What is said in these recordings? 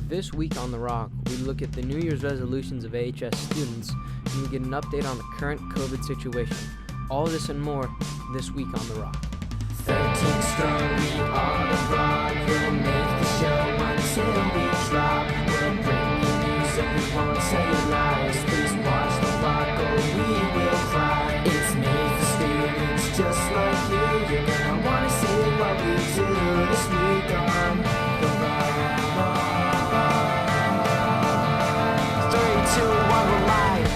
This week on The Rock, we look at the New Year's resolutions of AHS students, and we get an update on the current COVID situation. All this and more this week on The Rock. 13 strong, we are The Rock. We'll make the show until we drop. We'll bring you news and we won't tell you lies. Please watch The Rock or we will cry. It's made for students just like you. You're gonna wanna see what we do this week on The Rock. 3, 2, 1, we're live.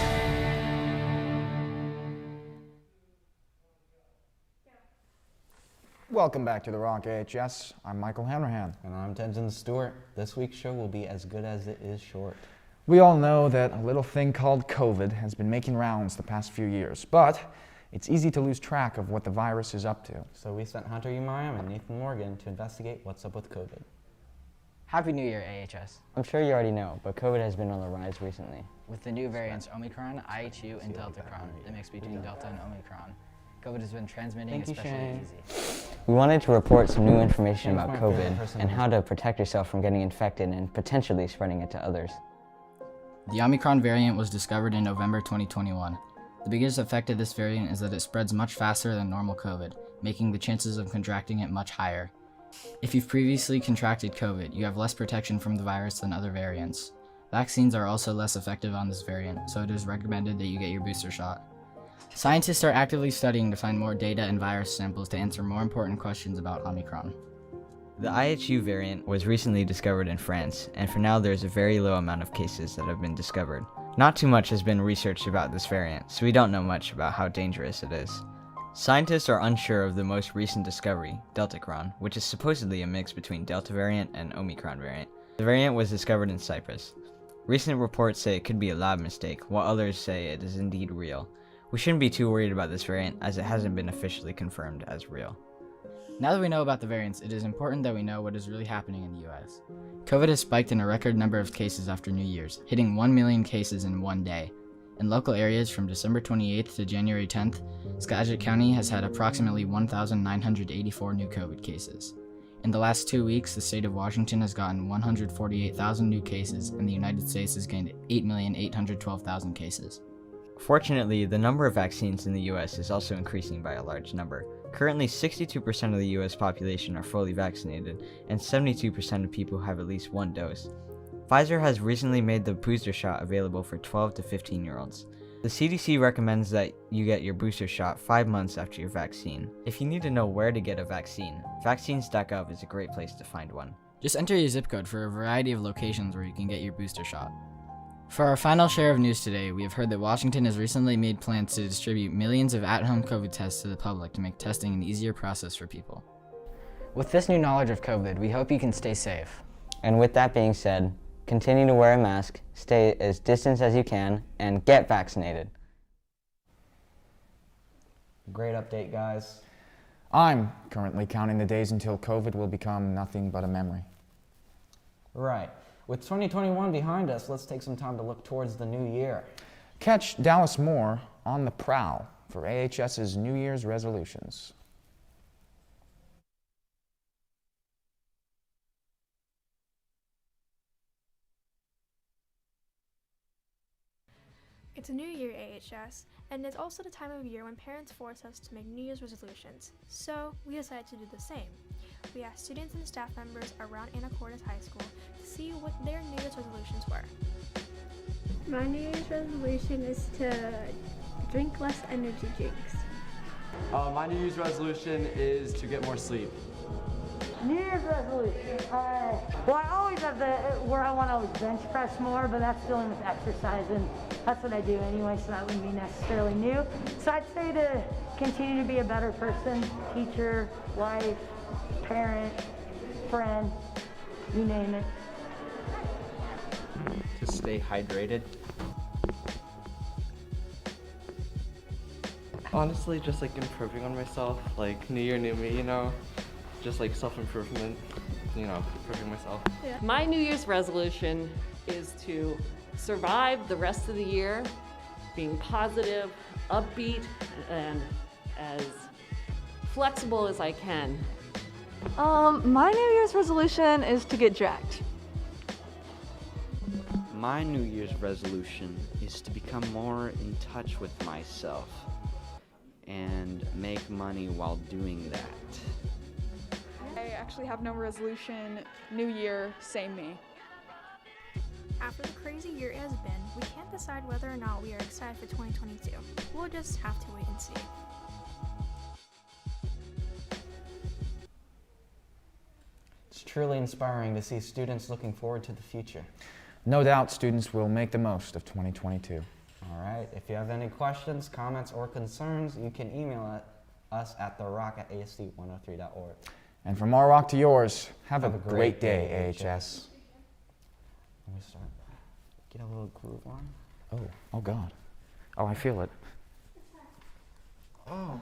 Welcome back to The Rock AHS. I'm Michael Hanrahan. And I'm Tenzin Stewart. This week's show will be as good as it is short. We all know that a little thing called COVID has been making rounds the past few years, but it's easy to lose track of what the virus is up to. So we sent Hunter Umayam and Nathan Morgan to investigate what's up with COVID. Happy New Year, AHS. I'm sure you already know, but COVID has been on the rise recently. With the new variants Omicron, IHU, and Deltacron, the mix between Delta and Omicron, COVID has been transmitting especially easy. We wanted to report some new information about COVID and how to protect yourself from getting infected and potentially spreading it to others. The Omicron variant was discovered in November 2021. The biggest effect of this variant is that it spreads much faster than normal COVID, making the chances of contracting it much higher. If you've previously contracted COVID, you have less protection from the virus than other variants. Vaccines are also less effective on this variant, so it is recommended that you get your booster shot. Scientists are actively studying to find more data and virus samples to answer more important questions about Omicron. The IHU variant was recently discovered in France, and for now there's a very low amount of cases that have been discovered. Not too much has been researched about this variant, so we don't know much about how dangerous it is. Scientists are unsure of the most recent discovery, Deltacron, which is supposedly a mix between Delta variant and Omicron variant. The variant was discovered in Cyprus. Recent reports say it could be a lab mistake, while others say it is indeed real. We shouldn't be too worried about this variant, as it hasn't been officially confirmed as real. Now that we know about the variants, it is important that we know what is really happening in the US. COVID has spiked in a record number of cases after New Year's, hitting 1 million cases in one day. In local areas from December 28th to January 10th, Skagit County has had approximately 1,984 new COVID cases. In the last 2 weeks, the state of Washington has gotten 148,000 new cases, and the United States has gained 8,812,000 cases. Fortunately, the number of vaccines in the US is also increasing by a large number. Currently, 62% of the US population are fully vaccinated, and 72% of people have at least one dose. Pfizer has recently made the booster shot available for 12 to 15-year-olds. The CDC recommends that you get your booster shot 5 months after your vaccine. If you need to know where to get a vaccine, vaccines.gov is a great place to find one. Just enter your zip code for a variety of locations where you can get your booster shot. For our final share of news today, we have heard that Washington has recently made plans to distribute millions of at-home COVID tests to the public to make testing an easier process for people. With this new knowledge of COVID, we hope you can stay safe. And with that being said, continue to wear a mask, stay as distant as you can, and get vaccinated. Great update, guys. I'm currently counting the days until COVID will become nothing but a memory. Right. With 2021 behind us, let's take some time to look towards the new year. Catch Dallas Moore on the prowl for AHS's New Year's resolutions. It's a new year, AHS, and it's also the time of year when parents force us to make New Year's resolutions. So we decided to do the same. We asked students and staff members around Anacortes High School to see what their New Year's resolutions were. My New Year's resolution is to drink less energy drinks. My New Year's resolution is to get more sleep. New Year's resolution. Well, I always have where I want to always bench press more, but that's dealing with exercise, and that's what I do anyway, so that wouldn't be necessarily new. So I'd say to continue to be a better person, teacher, wife, parent, friend, you name it. To stay hydrated. Honestly, just like improving on myself, like new year, new me, you know? Just like self-improvement, you know, improving myself. Yeah. My New Year's resolution is to survive the rest of the year, being positive, upbeat, and as flexible as I can. My New Year's resolution is to get jacked. My New Year's resolution is to become more in touch with myself and make money while doing that. I actually have no resolution. New year, same me. After the crazy year it has been, we can't decide whether or not we are excited for 2022. We'll just have to wait and see. It's truly inspiring to see students looking forward to the future. No doubt students will make the most of 2022. All right, if you have any questions, comments, or concerns, you can email us at therock@asd103.org. And from our rock to yours, have a great day, AHS. Let me start. Get a little groove on. Oh God. Oh, I feel it. Oh.